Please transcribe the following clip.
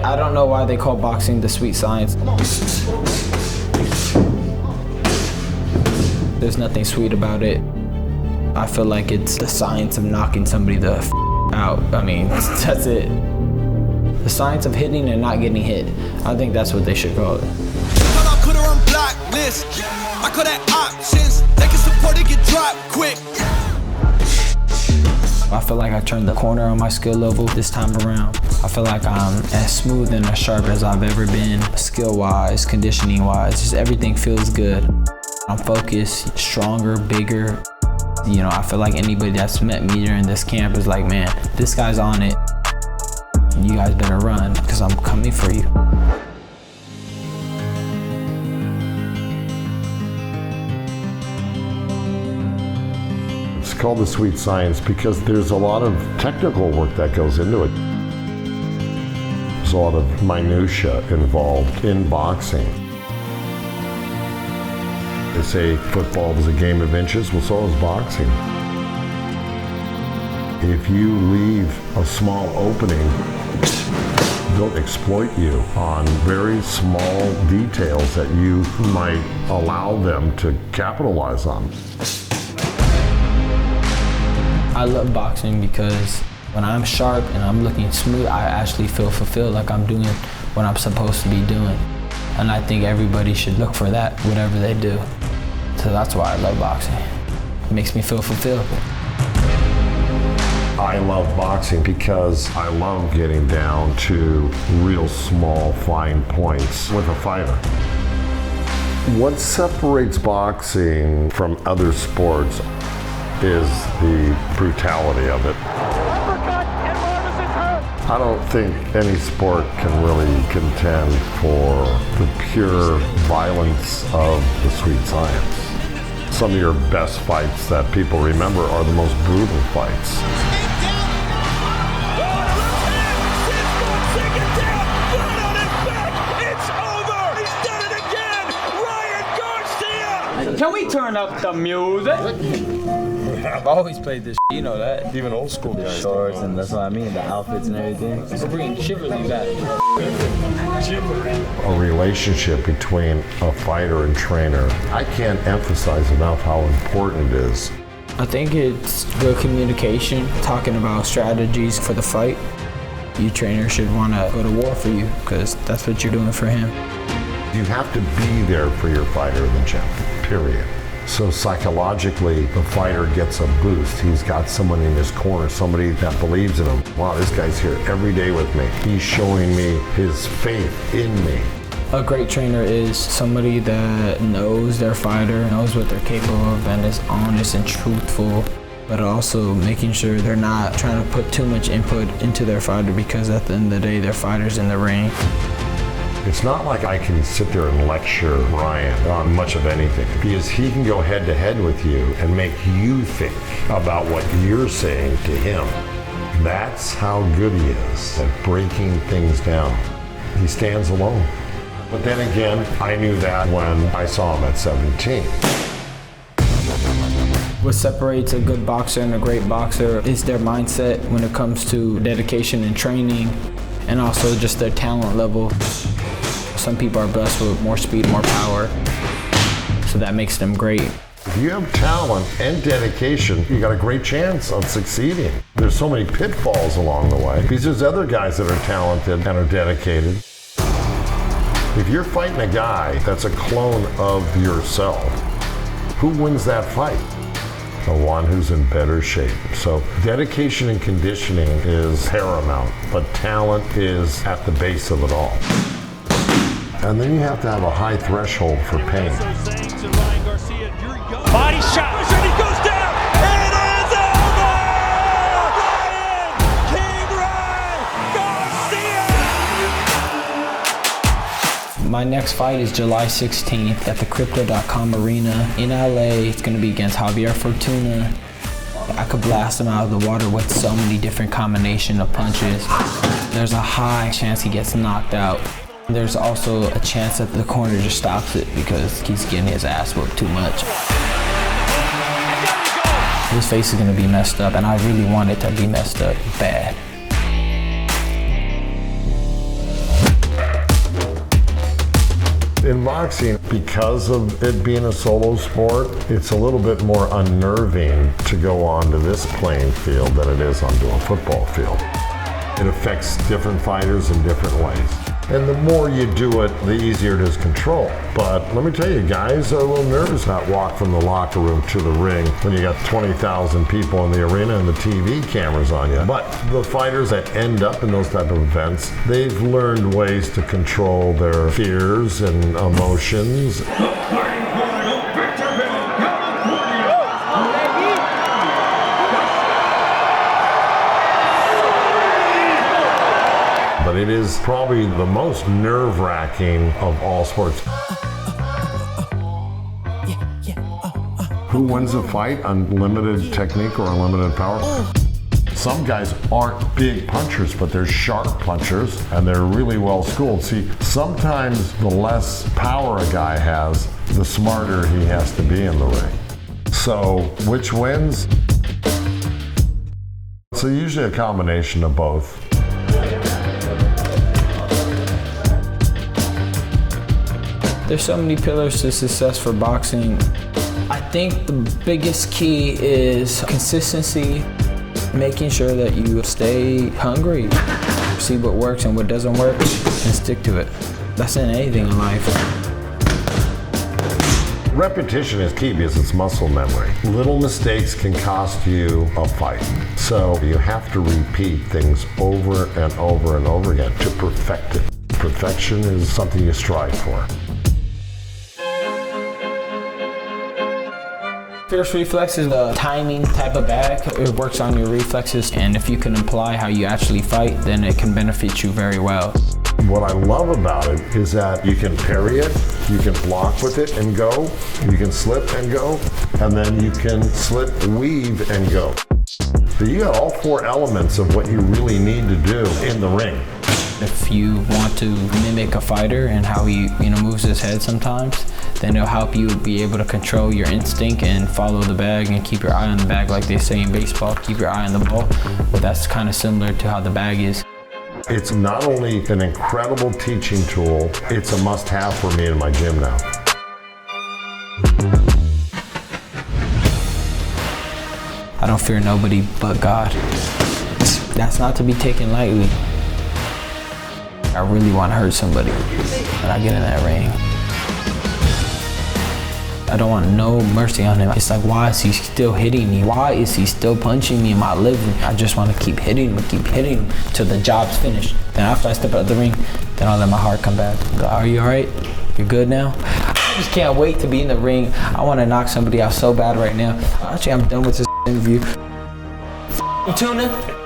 I don't know why they call boxing the sweet science. There's nothing sweet about it. I feel like it's the science of knocking somebody the f out. I mean, that's it. The science of hitting and not getting hit. I think that's what they should call it. I put her on blacklist. I could have options. They can support it, get dropped quick. I feel like I turned the corner on my skill level this time around. I feel like I'm as smooth and as sharp as I've ever been, skill-wise, conditioning-wise, just everything feels good. I'm focused, stronger, bigger. You know, I feel like anybody that's met me during this camp is like, man, this guy's on it. You guys better run, because I'm coming for you. It's called the sweet science because there's a lot of technical work that goes into it. There's a lot of minutia involved in boxing. They say football is a game of inches, well, so is boxing. If you leave a small opening, they'll exploit you on very small details that you might allow them to capitalize on. I love boxing because when I'm sharp and I'm looking smooth, I actually feel fulfilled, like I'm doing what I'm supposed to be doing. And I think everybody should look for that, whatever they do. So that's why I love boxing. It makes me feel fulfilled. I love boxing because I love getting down to real small, fine points with a fighter. What separates boxing from other sports is the brutality of it. I don't think any sport can really contend for the pure violence of the sweet science. Some of your best fights that people remember are the most brutal fights. Can we turn up the music? I've always played this, you know that. Even old school guys. Shorts, and that's what I mean, the outfits and everything. We're bringing chivalry back. A relationship between a fighter and trainer, I can't emphasize enough how important it is. I think it's good communication, talking about strategies for the fight. You trainer should want to go to war for you because that's what you're doing for him. You have to be there for your fighter in the gym, period. So psychologically, the fighter gets a boost. He's got someone in his corner, somebody that believes in him. Wow, this guy's here every day with me. He's showing me his faith in me. A great trainer is somebody that knows their fighter, knows what they're capable of, and is honest and truthful, but also making sure they're not trying to put too much input into their fighter because at the end of the day, their fighter's in the ring. It's not like I can sit there and lecture Ryan on much of anything because he can go head to head with you and make you think about what you're saying to him. That's how good he is at breaking things down. He stands alone. But then again, I knew that when I saw him at 17. What separates a good boxer and a great boxer is their mindset when it comes to dedication and training, and also just their talent level. Some people are blessed with more speed, more power, so that makes them great. If you have talent and dedication, you got a great chance of succeeding. There's so many pitfalls along the way because there's other guys that are talented and are dedicated. If you're fighting a guy that's a clone of yourself, who wins that fight? The one who's in better shape. So dedication and conditioning is paramount, but talent is at the base of it all. And then you have to have a high threshold for pain. Body shot, and he goes down. It is over! Ryan King Garcia! My next fight is July 16th at the Crypto.com Arena in LA. It's going to be against Javier Fortuna. I could blast him out of the water with so many different combinations of punches. There's a high chance he gets knocked out. There's also a chance that the corner just stops it because he's getting his ass whooped too much. His face is gonna be messed up, and I really want it to be messed up bad. In boxing, because of it being a solo sport, it's a little bit more unnerving to go onto this playing field than it is onto a football field. It affects different fighters in different ways. And the more you do it, the easier it is to control. But let me tell you, guys are a little nervous not walk from the locker room to the ring when you got 20,000 people in the arena and the TV cameras on you. But the fighters that end up in those type of events, they've learned ways to control their fears and emotions. But it is probably the most nerve-wracking of all sports. Who wins a fight? Unlimited technique or unlimited power? Some guys aren't big punchers, but they're sharp punchers, and they're really well schooled. See, sometimes the less power a guy has, the smarter he has to be in the ring. So, which wins? So usually a combination of both. There's so many pillars to success for boxing. I think the biggest key is consistency, making sure that you stay hungry, see what works and what doesn't work, and stick to it. That's in anything in life. Repetition is key because it's muscle memory. Little mistakes can cost you a fight. So you have to repeat things over and over and over again to perfect it. Perfection is something you strive for. Fierce Reflex is a timing type of bag. It works on your reflexes, and if you can apply how you actually fight, then it can benefit you very well. What I love about it is that you can parry it, you can block with it and go, you can slip and go, and then you can slip, weave, and go. So you got all four elements of what you really need to do in the ring. If you want to mimic a fighter and how he moves his head sometimes, then it'll help you be able to control your instinct and follow the bag and keep your eye on the bag, like they say in baseball, keep your eye on the ball. But that's kind of similar to how the bag is. It's not only an incredible teaching tool, it's a must-have for me in my gym now. I don't fear nobody but God. That's not to be taken lightly. I really want to hurt somebody when I get in that ring. I don't want no mercy on him. It's like, why is he still hitting me? Why is he still punching me in my liver? I just want to keep hitting him till the job's finished. Then after I step out of the ring, then I'll let my heart come back. Go, are you all right? You're good now? I just can't wait to be in the ring. I want to knock somebody out so bad right now. Actually, I'm done with this interview. Fortuna.